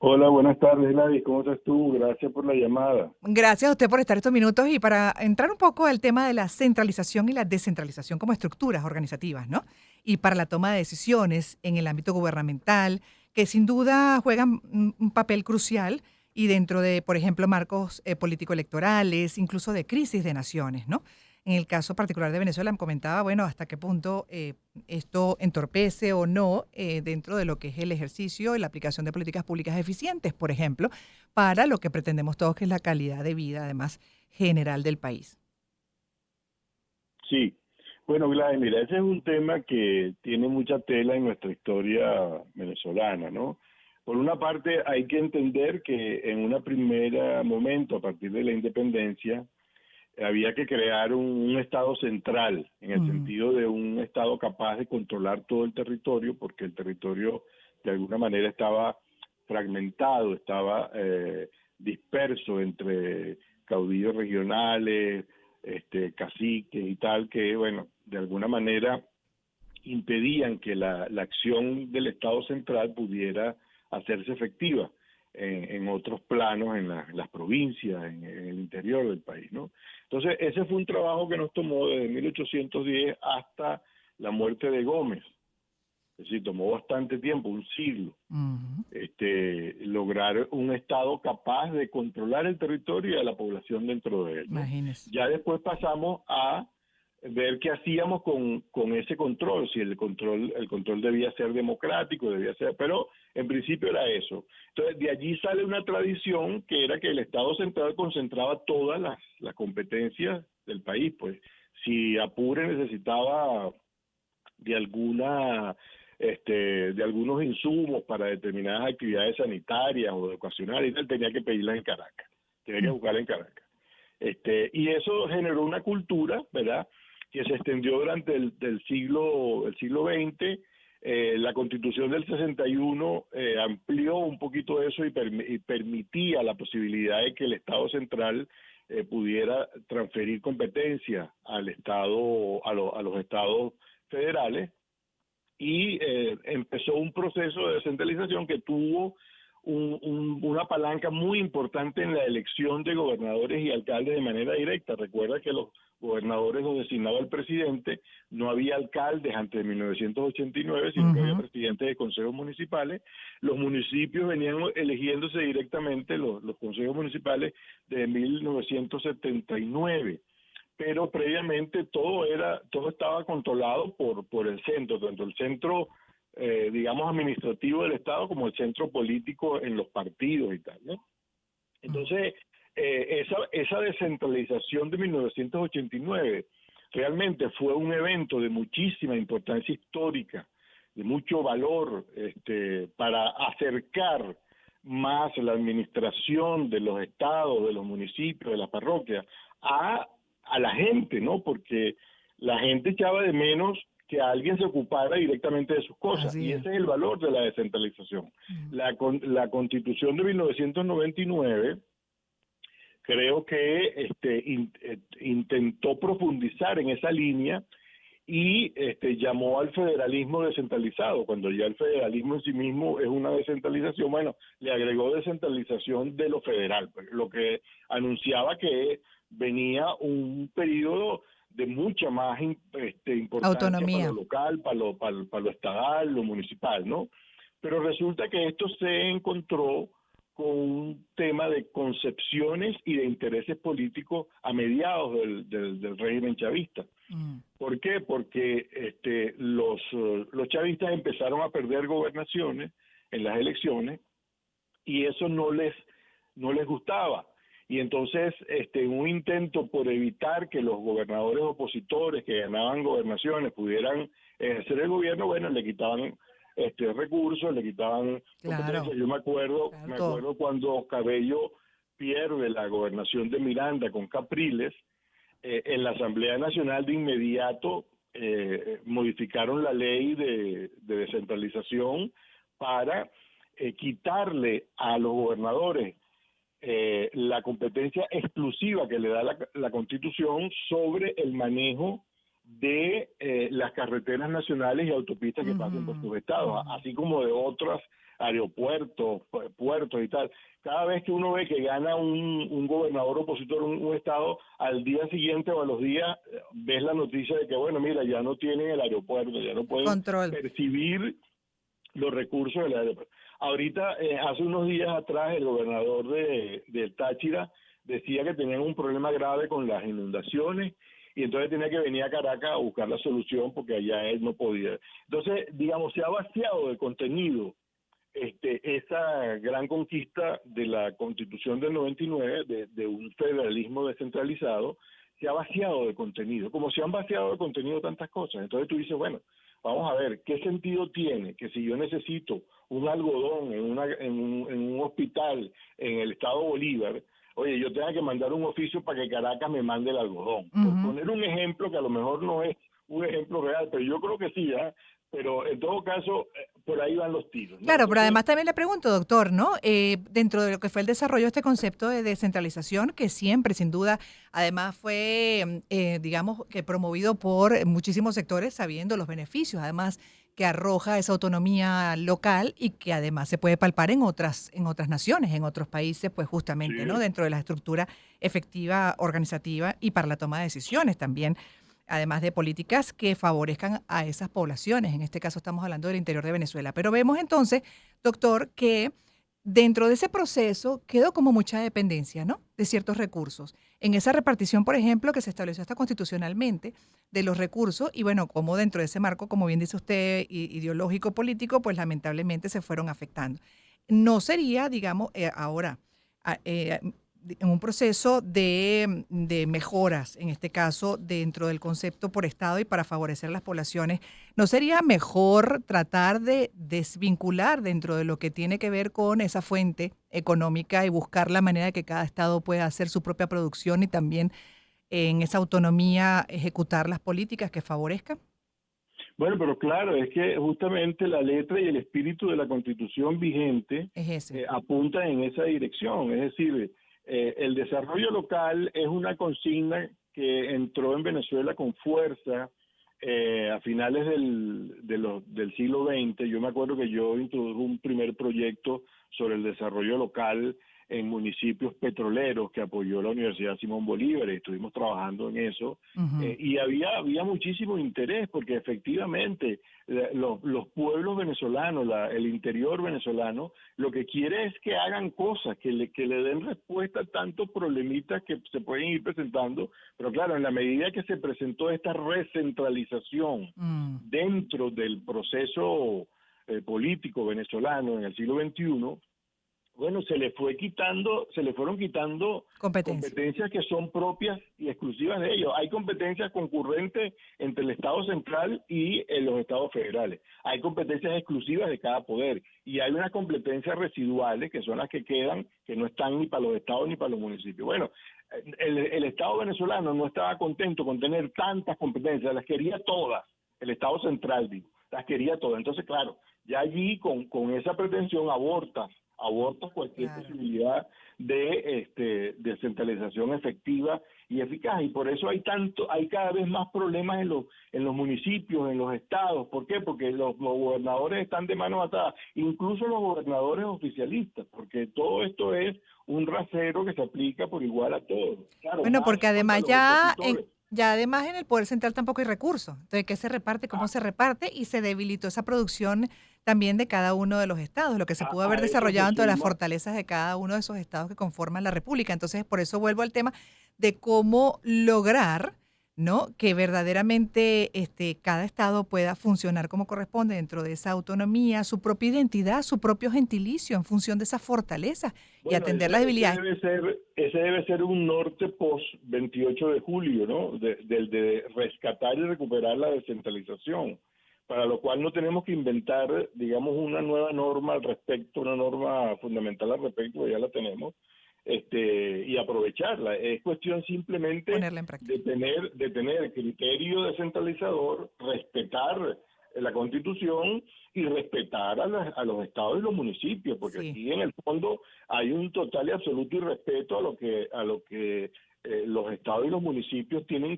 Hola, buenas tardes, Gladys. ¿Cómo estás tú? Gracias por la llamada. Gracias a usted por estar estos minutos y para entrar un poco al tema de la centralización y la descentralización como estructuras organizativas, ¿no? Y para la toma de decisiones en el ámbito gubernamental, que sin duda juegan un papel crucial y dentro de, por ejemplo, marcos político-electorales, incluso de crisis de naciones, ¿no? En el caso particular de Venezuela, me comentaba, bueno, hasta qué punto esto entorpece o no dentro de lo que es el ejercicio y la aplicación de políticas públicas eficientes, por ejemplo, para lo que pretendemos todos, que es la calidad de vida, además, general del país. Sí. Bueno, Gladys, mira, ese es un tema que tiene mucha tela en nuestra historia venezolana, ¿no? Por una parte, hay que entender que en un primer momento, a partir de la independencia, había que crear un estado central, en el Mm, sentido de un estado capaz de controlar todo el territorio, porque el territorio de alguna manera estaba fragmentado, estaba disperso entre caudillos regionales, caciques y tal, que, bueno, de alguna manera impedían que la acción del Estado central pudiera hacerse efectiva en otros planos, en las provincias, en el interior del país, ¿no? Entonces, ese fue un trabajo que nos tomó desde 1810 hasta la muerte de Gómez. Es decir, tomó bastante tiempo, un siglo, ujú, lograr un Estado capaz de controlar el territorio y a la población dentro de él, ¿no? imagínese. Ya después pasamos a ver qué hacíamos con ese control, si el control debía ser democrático, debía ser, pero en principio era eso. Entonces, de allí sale una tradición que era que el Estado central concentraba todas las competencias del país, pues si Apure necesitaba de alguna de algunos insumos para determinadas actividades sanitarias o educacionales, él tenía que pedirlas en Caracas, tenía que Mm, buscarlas en Caracas. Y eso generó una cultura, ¿verdad?, que se extendió durante el siglo XX. La Constitución del 61 amplió un poquito eso y permitía la posibilidad de que el Estado central pudiera transferir competencia al Estado, a los estados federales, y empezó un proceso de descentralización que tuvo una palanca muy importante en la elección de gobernadores y alcaldes de manera directa. Recuerda que los gobernadores los designaba el presidente, no había alcaldes antes de 1989, sino que había ujú. presidentes de consejos municipales. Los municipios venían eligiéndose directamente, los consejos municipales, de 1979, pero previamente todo estaba controlado por el centro, tanto el centro, digamos, administrativo del Estado como el centro político en los partidos y tal, ¿no? Mm. Entonces, esa descentralización de 1989 realmente fue un evento de muchísima importancia histórica, de mucho valor, para acercar más la administración de los estados, de los municipios, de las parroquias, a, a la gente, ¿no? Porque la gente echaba de menos que alguien se ocupara directamente de sus cosas, Así y es. ese es el valor de la descentralización. Mm. La Constitución de 1999 creo que intentó profundizar en esa línea y llamó al federalismo descentralizado, cuando ya el federalismo en sí mismo es una descentralización. Bueno, le agregó descentralización de lo federal, pues, lo que anunciaba que venía un periodo de mucha más importancia para lo Autonomía. local, para lo estatal, lo municipal, ¿no? Pero resulta que esto se encontró con un tema de concepciones y de intereses políticos a mediados del régimen chavista. Mm, ¿Por qué? Porque los chavistas empezaron a perder gobernaciones en las elecciones, y eso no les gustaba. Y entonces, en un intento por evitar que los gobernadores opositores que ganaban gobernaciones pudieran ejercer el gobierno, bueno, le quitaban recursos, le quitaban claro, competencias. Yo me acuerdo, claro, me todo. acuerdo cuando Cabello pierde la gobernación de Miranda con Capriles. En la Asamblea Nacional de inmediato modificaron la ley de descentralización para quitarle a los gobernadores la competencia exclusiva que le da la Constitución sobre el manejo de las carreteras nacionales y autopistas que pasen por sus estados, así como de otros aeropuertos, puertos y tal. Cada vez que uno ve que gana un gobernador opositor en un estado, al día siguiente o a los días ves la noticia de que, bueno, mira, ya no tienen el aeropuerto, ya no pueden Control. percibir los recursos del aeropuerto. Ahorita, hace unos días atrás, el gobernador de Táchira decía que tenían un problema grave con las inundaciones y entonces tenía que venir a Caracas a buscar la solución porque allá él no podía. Entonces, digamos, se ha vaciado de contenido esa gran conquista de la Constitución del 99, de un federalismo descentralizado, se ha vaciado de contenido, como se han vaciado de contenido tantas cosas. Entonces tú dices, bueno, vamos a ver, ¿qué sentido tiene que si yo necesito un algodón en un hospital en el estado Bolívar, oye, yo tenga que mandar un oficio para que Caracas me mande el algodón? Por poner un ejemplo que a lo mejor no es un ejemplo real, pero yo creo que sí, ¿eh? Pero en todo caso, por ahí van los tiros, ¿no? Claro, pero Entonces, además también le pregunto, doctor, ¿no? Dentro de lo que fue el desarrollo de este concepto de descentralización, que siempre, sin duda, además fue, digamos, que promovido por muchísimos sectores, sabiendo los beneficios, además que arroja esa autonomía local y que además se puede palpar en otras naciones, en otros países, pues justamente, ¿no? sí, Dentro de la estructura efectiva, organizativa y para la toma de decisiones también, además de políticas que favorezcan a esas poblaciones. En este caso estamos hablando del interior de Venezuela. Pero vemos entonces, doctor, que dentro de ese proceso quedó como mucha dependencia, ¿no? De ciertos recursos. En esa repartición, por ejemplo, que se estableció hasta constitucionalmente de los recursos, y bueno, como dentro de ese marco, como bien dice usted, ideológico, político, pues lamentablemente se fueron afectando. No sería, digamos, ahora, en un proceso de mejoras, en este caso, dentro del concepto por Estado y para favorecer a las poblaciones, ¿no sería mejor tratar de desvincular dentro de lo que tiene que ver con esa fuente económica y buscar la manera de que cada Estado pueda hacer su propia producción y también en esa autonomía ejecutar las políticas que favorezcan? bueno, pero claro, es que justamente la letra y el espíritu de la Constitución vigente Es ese. apuntan en esa dirección. Es decir, el desarrollo local es una consigna que entró en Venezuela con fuerza a finales del siglo XX. Yo me acuerdo que yo introduje un primer proyecto sobre el desarrollo local en municipios petroleros que apoyó la Universidad Simón Bolívar y estuvimos trabajando en eso. Ujú. Y había muchísimo interés porque efectivamente los pueblos venezolanos, el interior venezolano, lo que quiere es que hagan cosas, que le den respuesta a tantos problemitas que se pueden ir presentando, pero claro, en la medida que se presentó esta recentralización Mm. dentro del proceso político venezolano en el siglo XXI, bueno, se le fueron quitando Competencia. competencias que son propias y exclusivas de ellos. Hay competencias concurrentes entre el Estado central y los estados federales. Hay competencias exclusivas de cada poder y hay unas competencias residuales que son las que quedan, que no están ni para los estados ni para los municipios. Bueno, el Estado venezolano no estaba contento con tener tantas competencias, las quería todas. El Estado central, digo, las quería todas. Entonces, claro, ya allí con esa pretensión aborta cualquier Claro. posibilidad de descentralización efectiva y eficaz, y por eso hay cada vez más problemas en los municipios, en los estados. ¿Por qué? Porque los gobernadores están de mano atada, incluso los gobernadores oficialistas, porque todo esto es un rasero que se aplica por igual a todos. Claro, Bueno, más porque contra además los opositores. ya además en el Poder Central tampoco hay recursos. Entonces, ¿qué se reparte? ¿Cómo se reparte? Y se debilitó esa producción también de cada uno de los estados, lo que se pudo haber A eso se desarrollado en todas las suma. fortalezas de cada uno de esos estados que conforman la República. Entonces, por eso vuelvo al tema de cómo lograr, ¿no? Que verdaderamente cada estado pueda funcionar como corresponde dentro de esa autonomía, su propia identidad, su propio gentilicio en función de esa fortaleza y Bueno, atender las debilidades. ese debe ser un norte post 28 de julio, ¿no? De rescatar y recuperar la descentralización, para lo cual no tenemos que inventar, digamos, una nueva norma al respecto, una norma fundamental al respecto, ya la tenemos, y aprovecharla. Es cuestión simplemente Ponerla en práctica. de tener criterio descentralizador, respetar la Constitución y respetar a los estados y los municipios, porque Sí. aquí en el fondo hay un total y absoluto irrespeto a lo que los estados y los municipios tienen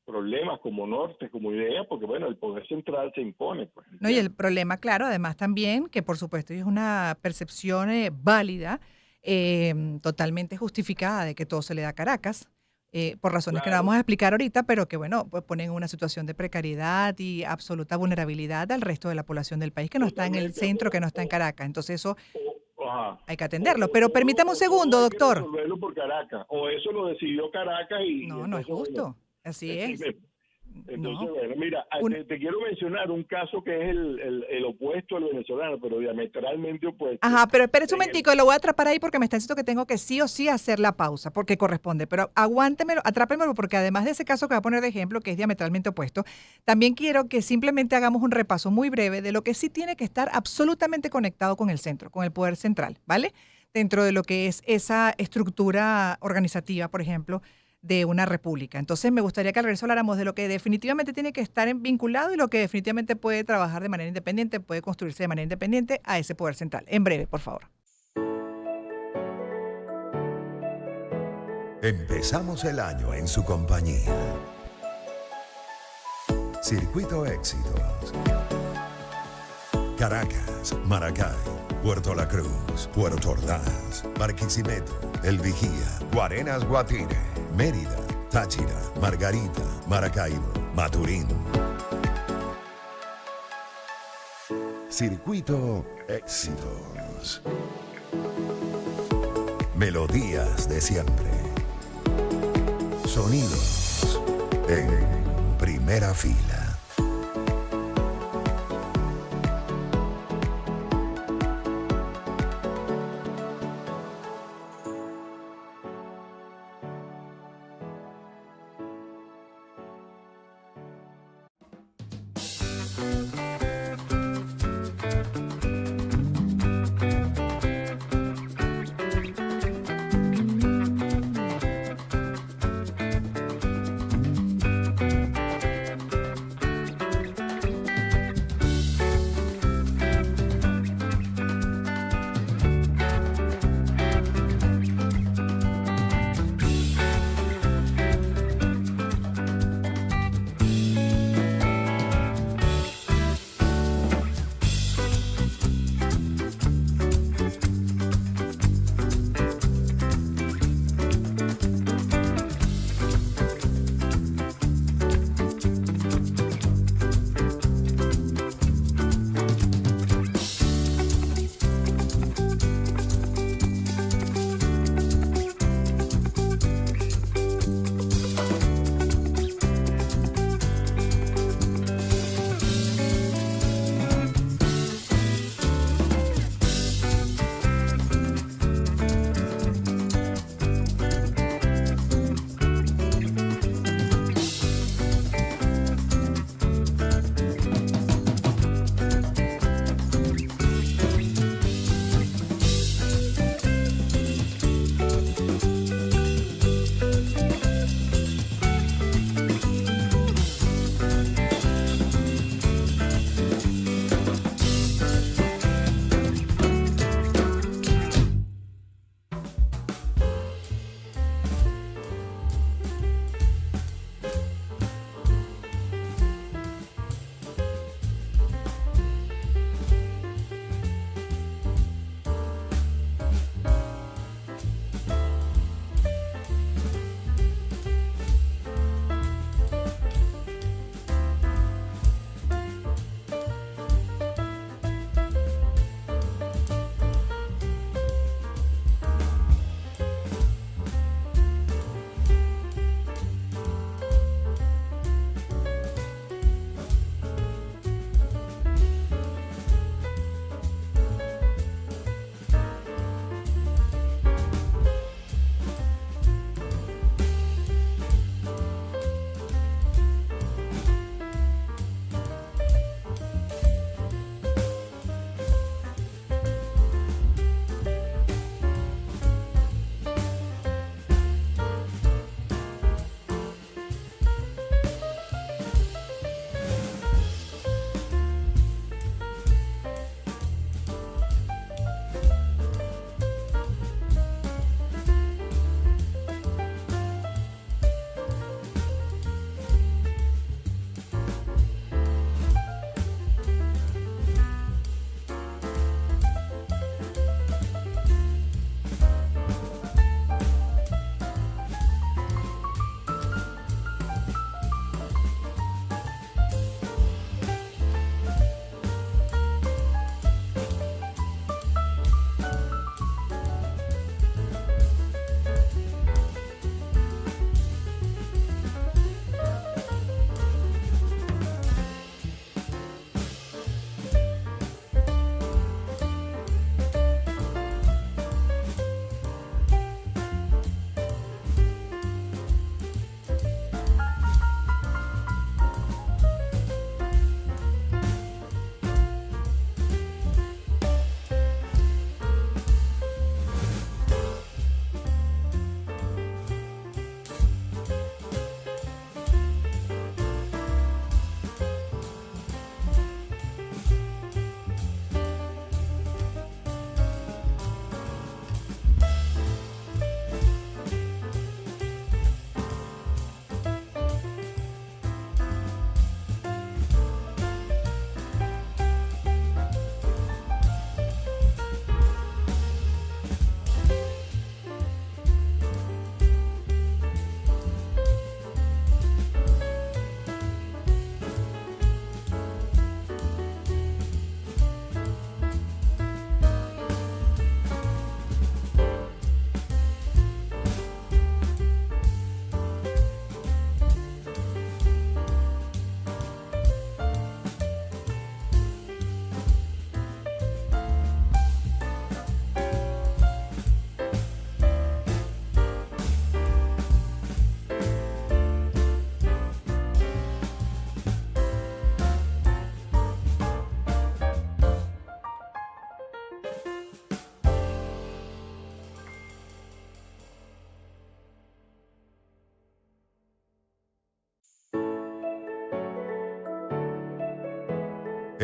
problemas como norte, como idea, porque bueno, el poder central se impone. Pues, No, y el problema, claro, además también, que por supuesto es una percepción válida, totalmente justificada de que todo se le da a Caracas, por razones que no claro, vamos a explicar ahorita, pero que bueno, pues ponen en una situación de precariedad y absoluta vulnerabilidad al resto de la población del país que no está en el totalmente, centro, que no está en Caracas. Entonces eso ajá, hay que atenderlo. Pero permítame un o todo segundo, hay que doctor. resolverlo por Caracas, o eso lo decidió Caracas y No, no es entonces, bueno, justo. Así es. este, entonces, No. bueno, mira, Un- te quiero mencionar un caso que es el opuesto al venezolano, pero diametralmente opuesto. Ajá, pero espérese un En el, momentico, lo voy a atrapar ahí porque me está diciendo que tengo que sí o sí hacer la pausa, porque corresponde, pero aguántemelo, atrápemelo, porque además de ese caso que voy a poner de ejemplo, que es diametralmente opuesto, también quiero que simplemente hagamos un repaso muy breve de lo que sí tiene que estar absolutamente conectado con el centro, con el poder central, ¿vale? Dentro de lo que es esa estructura organizativa, por ejemplo, de una república. Entonces, me gustaría que al regreso habláramos de lo que definitivamente tiene que estar vinculado y lo que definitivamente puede trabajar de manera independiente, puede construirse de manera independiente a ese poder central. En breve, por favor. Empezamos el año en su compañía. Circuito Éxitos. Caracas, Maracay, Puerto La Cruz, Puerto Ordaz, Barquisimeto, El Vigía, Guarenas Guatire, Mérida, Táchira, Margarita, Maracaibo, Maturín. Circuito Éxitos. Melodías de siempre. Sonidos en primera fila.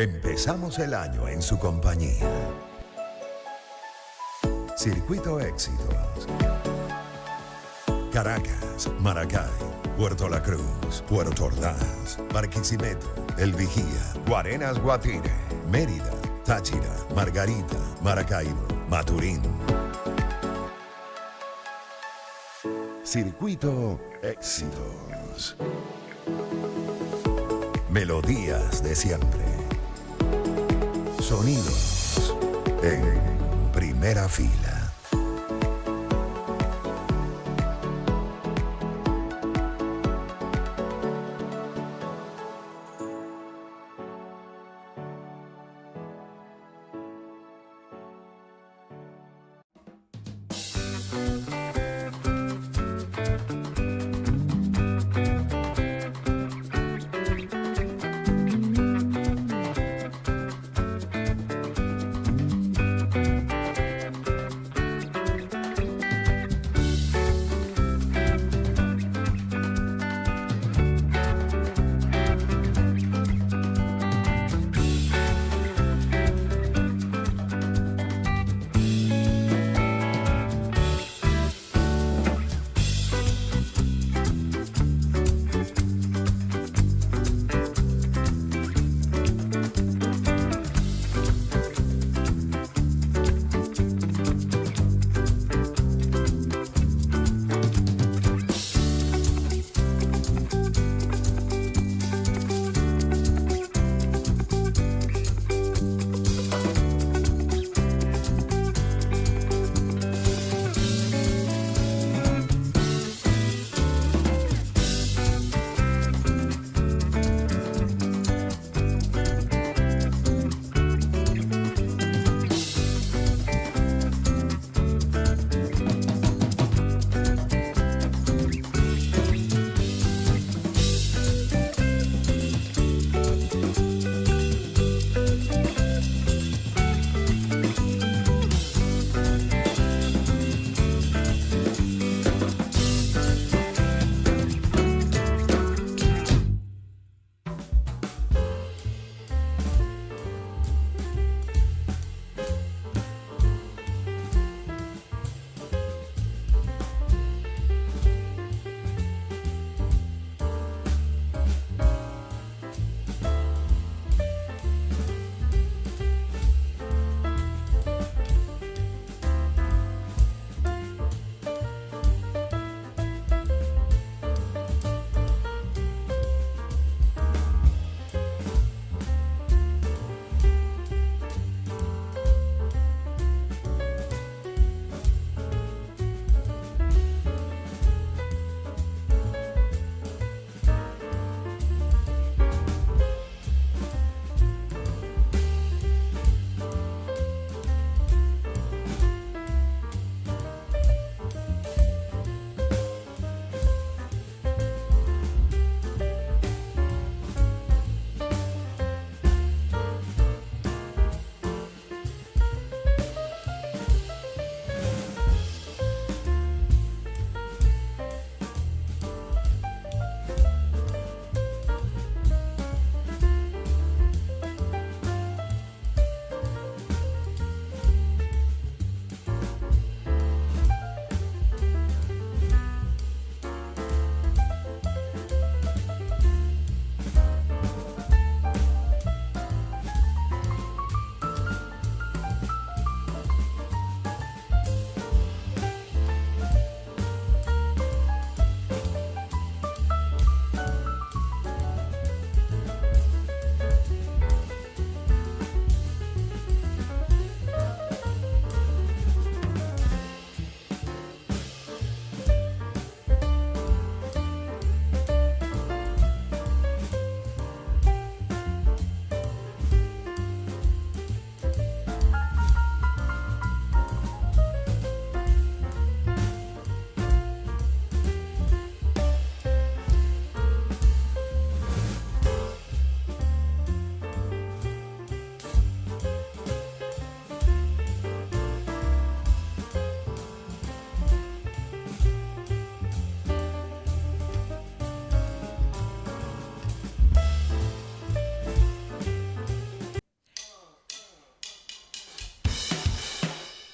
Empezamos el año en su compañía. Circuito Éxitos. Caracas, Maracay, Puerto La Cruz, Puerto Ordaz, Barquisimeto, El Vigía, Guarenas Guatire, Mérida, Táchira, Margarita, Maracaibo, Maturín. Circuito Éxitos. Melodías de siempre. Sonidos en primera fila.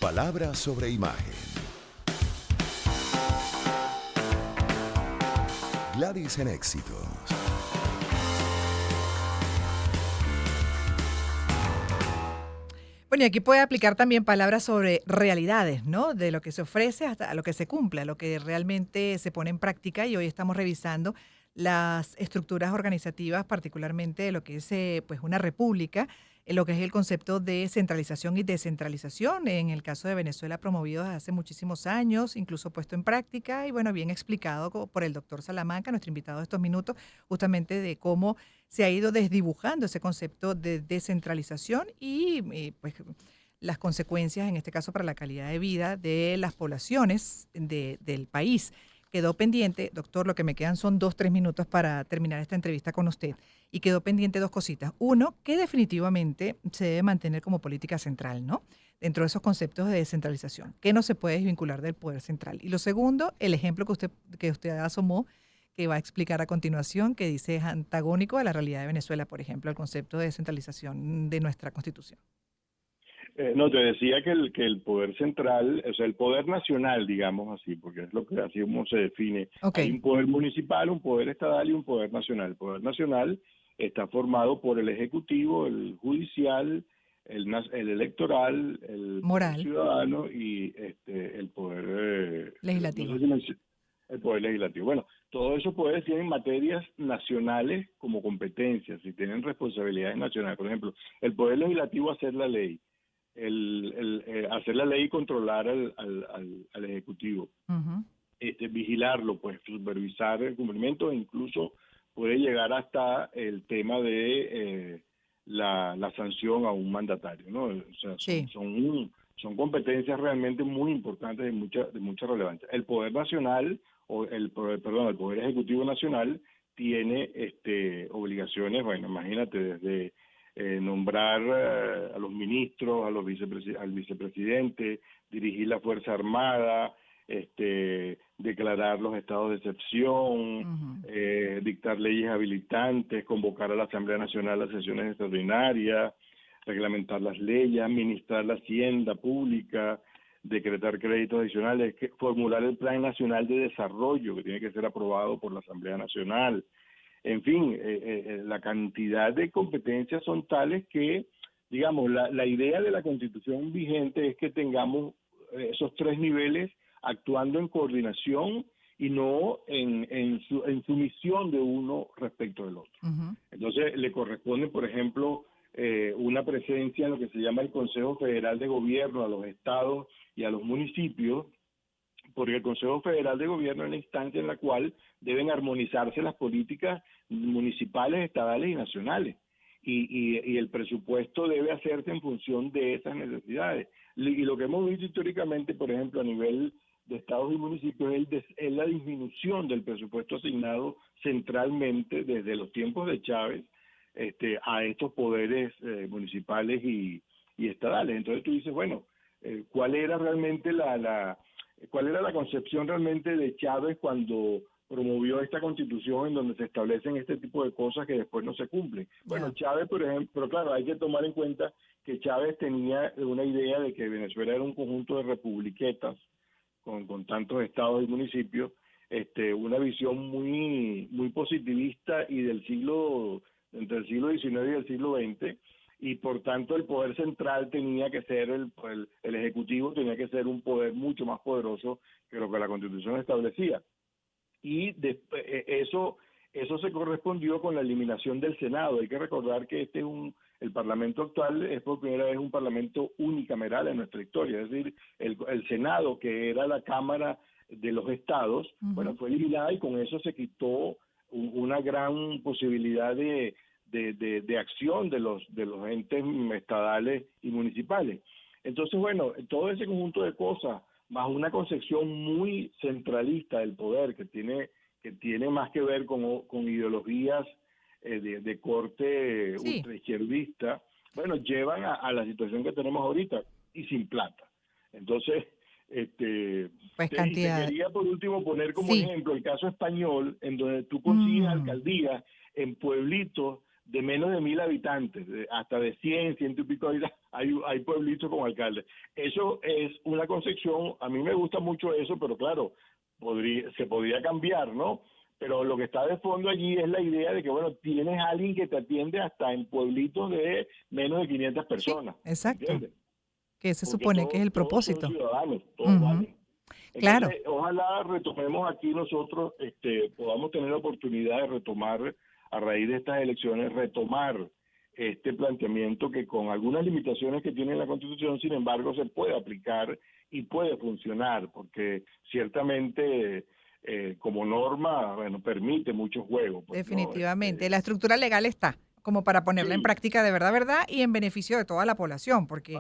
Palabra sobre imagen. Gladys en Éxitos. Bueno, y aquí puede aplicar también palabras sobre realidades, ¿no? De lo que se ofrece hasta lo que se cumple, a lo que realmente se pone en práctica. Y hoy estamos revisando las estructuras organizativas, particularmente de lo que es pues una república, lo que es el concepto de centralización y descentralización, en el caso de Venezuela promovido desde hace muchísimos años, incluso puesto en práctica y bueno, bien explicado por el doctor Salamanca, nuestro invitado de estos minutos, justamente de cómo se ha ido desdibujando ese concepto de descentralización y pues las consecuencias, en este caso, para la calidad de vida de las poblaciones del país. Quedó pendiente, doctor, lo que me quedan son 2, 3 minutos para terminar esta entrevista con usted. Y quedó pendiente 2 cositas. Uno, que definitivamente se debe mantener como política central, ¿no? Dentro de esos conceptos de descentralización, que no se puede desvincular del poder central. Y lo segundo, el ejemplo que usted asomó, que va a explicar a continuación, que dice es antagónico a la realidad de Venezuela, por ejemplo, el concepto de descentralización de nuestra Constitución. No, te decía que el poder central, o sea, el poder nacional, digamos así, porque es lo que así como se define. Ok. Hay un poder municipal, un poder estatal y un poder nacional. El poder nacional está formado por el ejecutivo, el judicial, el electoral, el poder Moral. ciudadano y el poder Legislativo. no sé si el poder legislativo. Bueno, todos esos poderes tienen materias nacionales como competencias y tienen responsabilidades nacionales. Por ejemplo, el poder legislativo hacer la ley. Hacer la ley y controlar al Ejecutivo, Uh-huh. Vigilarlo, pues supervisar el cumplimiento e incluso puede llegar hasta el tema de la sanción a un mandatario, ¿no? O sea, Sí. son competencias realmente muy importantes de mucha relevancia. El Poder Nacional, el Poder Ejecutivo Nacional tiene obligaciones, bueno, imagínate, desde nombrar a los ministros, al vicepresidente, dirigir la Fuerza Armada, declarar los estados de excepción, dictar leyes habilitantes, convocar a la Asamblea Nacional a sesiones extraordinarias, reglamentar las leyes, administrar la hacienda pública, decretar créditos adicionales, formular el Plan Nacional de Desarrollo, que tiene que ser aprobado por la Asamblea Nacional. En fin, la cantidad de competencias son tales que, digamos, la idea de la Constitución vigente es que tengamos esos 3 niveles actuando en coordinación y no en sumisión de uno respecto del otro. Uh-huh. Entonces, le corresponde, por ejemplo, una presencia en lo que se llama el Consejo Federal de Gobierno a los estados y a los municipios, porque el Consejo Federal de Gobierno es la instancia en la cual deben armonizarse las políticas municipales, estadales y nacionales. Y el presupuesto debe hacerse en función de esas necesidades. Y lo que hemos visto históricamente, por ejemplo, a nivel de estados y municipios, es la disminución del presupuesto asignado centralmente desde los tiempos de Chávez a estos poderes municipales y estadales. Entonces tú dices, bueno, ¿cuál era realmente cuál era la concepción realmente de Chávez cuando promovió esta constitución en donde se establecen este tipo de cosas que después no se cumplen? Bueno, Chávez, por ejemplo, pero claro, hay que tomar en cuenta que Chávez tenía una idea de que Venezuela era un conjunto de republiquetas con tantos estados y municipios, una visión muy positivista y entre el siglo XIX y el siglo XX, y por tanto el poder central tenía que ser el ejecutivo tenía que ser un poder mucho más poderoso que lo que la Constitución establecía. Y eso se correspondió con la eliminación del Senado. Hay que recordar que el Parlamento actual es por primera vez un Parlamento unicameral en nuestra historia, es decir, el Senado, que era la Cámara de los Estados, bueno, fue eliminada y con eso se quitó una gran posibilidad de acción de los entes estadales y municipales. Entonces, bueno, todo ese conjunto de cosas, más una concepción muy centralista del poder que tiene más que ver con ideologías de corte ultraizquierdista, bueno, llevan a la situación que tenemos ahorita y sin plata. Entonces, pues y te quería por último poner como ejemplo el caso español, en donde tú consigues alcaldías en pueblitos de menos de 1,000 habitantes, hasta de 100 y pico hay pueblitos con alcaldes. Eso es una concepción, a mí me gusta mucho eso, pero claro, se podría cambiar, ¿no? Pero lo que está de fondo allí es la idea de que, bueno, tienes a alguien que te atiende hasta en pueblitos de menos de 500 personas. Sí, exacto. ¿Entiendes? Que se Porque supone que es el todos son propósito. ciudadanos, todos valen. Claro. Entonces, ojalá retomemos aquí nosotros, podamos tener la oportunidad de retomar, a raíz de estas elecciones, retomar este planteamiento que con algunas limitaciones que tiene la Constitución, sin embargo, se puede aplicar y puede funcionar, porque ciertamente como norma, bueno, permite muchos juegos. Pues, Definitivamente. ¿no? La estructura legal está como para ponerla en Sí, práctica de verdad, y en beneficio de toda la población, porque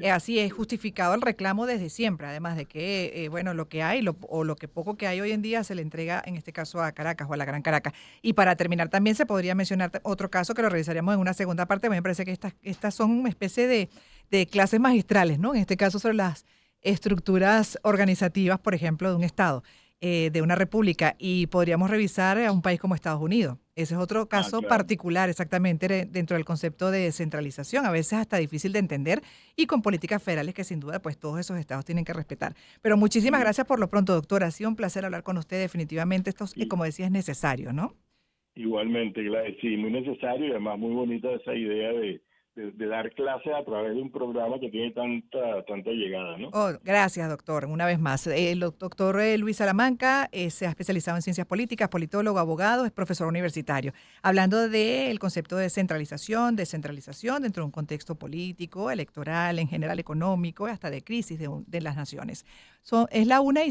así es justificado el reclamo desde siempre, además de que, bueno, lo que hay o lo que poco que hay hoy en día se le entrega, en este caso, a Caracas o a la Gran Caracas. Y para terminar, también se podría mencionar otro caso que lo revisaríamos en una segunda parte. Me parece que estas son una especie de clases magistrales, ¿no? En este caso, sobre las estructuras organizativas, por ejemplo, de un Estado, de una república, y podríamos revisar a un país como Estados Unidos. Ese es otro caso particular, exactamente, dentro del concepto de descentralización, a veces hasta difícil de entender, y con políticas federales que sin duda pues todos esos estados tienen que respetar. Pero muchísimas gracias por lo pronto, doctora. Ha sido un placer hablar con usted. Definitivamente esto, como decía, es necesario, ¿no? Igualmente, Gladys, sí, muy necesario, y además muy bonita esa idea de dar clases a través de un programa que tiene tanta llegada, ¿no? Oh, gracias, doctor. Una vez más, el doctor Luis Salamanca se ha especializado en ciencias políticas, politólogo, abogado, es profesor universitario, hablando del concepto de descentralización dentro de un contexto político, electoral, en general económico, hasta de crisis de las naciones. Es la 1:07.